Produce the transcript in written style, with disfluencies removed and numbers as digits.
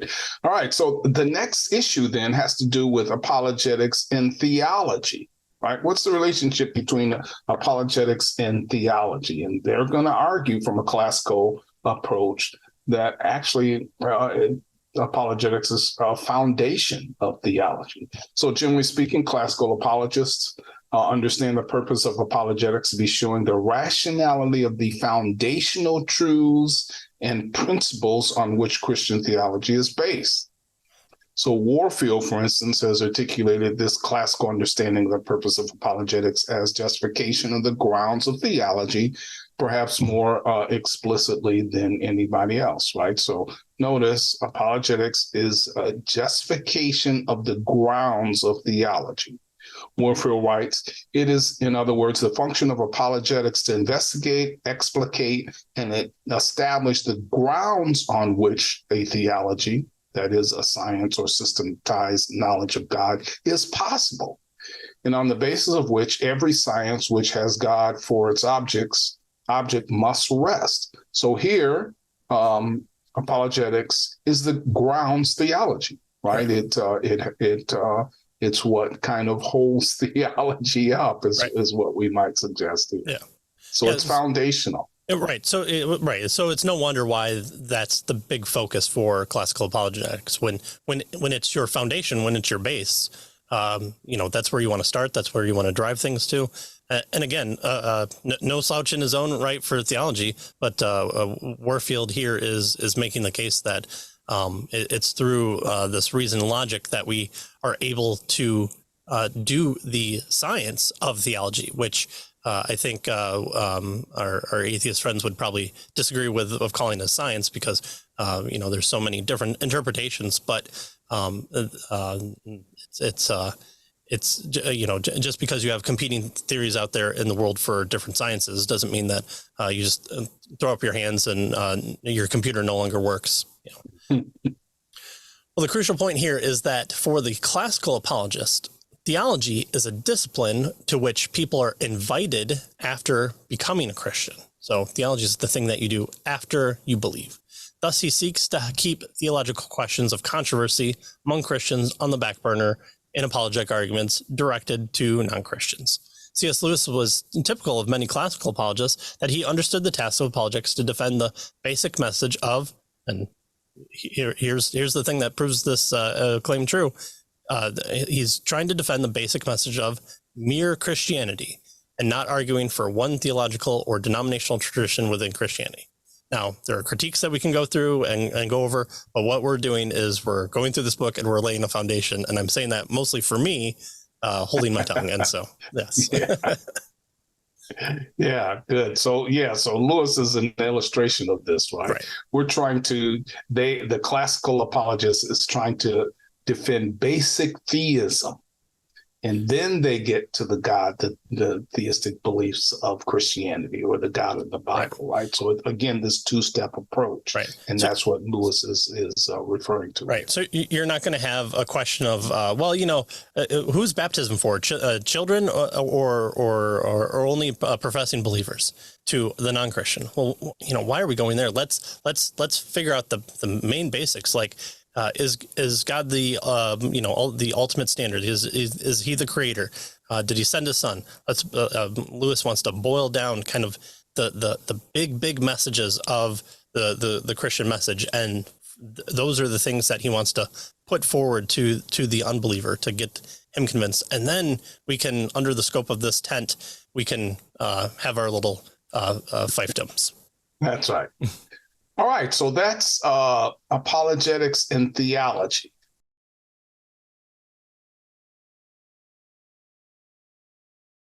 good. All right. So the next issue then has to do with apologetics and theology, right? What's the relationship between apologetics and theology? And they're going to argue from a classical approach that actually apologetics is a foundation of theology. So generally speaking, classical apologists understand the purpose of apologetics to be showing the rationality of the foundational truths and principles on which Christian theology is based. So Warfield, for instance, has articulated this classical understanding of the purpose of apologetics as justification of the grounds of theology, perhaps more explicitly than anybody else, right? So notice apologetics is a justification of the grounds of theology. Warfield writes, it is, in other words, the function of apologetics to investigate, explicate, and establish the grounds on which a theology, that is a science or systematized knowledge of God, is possible, and on the basis of which every science which has God for its object must rest. So here, apologetics is the grounds theology, right? It's what kind of holds theology up, is what we might suggest here. Yeah. So it's foundational. Right. So it's no wonder why that's the big focus for classical apologetics. When it's your foundation, when it's your base, that's where you want to start. That's where you want to drive things to. And again, no slouch in his own right for theology, but Warfield here is making the case that it's through this reason and logic that we are able to do the science of theology, which I think our atheist friends would probably disagree with of calling it science because there's so many different interpretations. But it's just because you have competing theories out there in the world for different sciences doesn't mean that you just throw up your hands and your computer no longer works. Well, the crucial point here is that for the classical apologist, theology is a discipline to which people are invited after becoming a Christian. So theology is the thing that you do after you believe. Thus, he seeks to keep theological questions of controversy among Christians on the back burner in apologetic arguments directed to non-Christians. C.S. Lewis was typical of many classical apologists that he understood the task of apologetics to defend the basic message of, and here's the thing that proves this claim true. He's trying to defend the basic message of mere Christianity and not arguing for one theological or denominational tradition within Christianity. Now, there are critiques that we can go through and go over, but what we're doing is we're going through this book and we're laying a foundation. And I'm saying that mostly for me, holding my tongue. And so, yes. Yeah, good. So Lewis is an illustration of this, right? We're trying to, the classical apologist is trying to defend basic theism. And then they get to the theistic beliefs of Christianity or the God of the Bible, right? So again, this two-step approach, and so, that's what Lewis is referring to. Right. So you're not going to have a question of, who's baptism for? Children or only professing believers to the non-Christian? Well, why are we going there? Let's figure out the main basics, like. Is God the the ultimate standard? Is he the creator? Did he send his son? Lewis wants to boil down kind of the big messages of the Christian message, and those are the things that he wants to put forward to the unbeliever to get him convinced, and then we can, under the scope of this tent, we can have our little fiefdoms. That's right. All right, so that's apologetics and theology.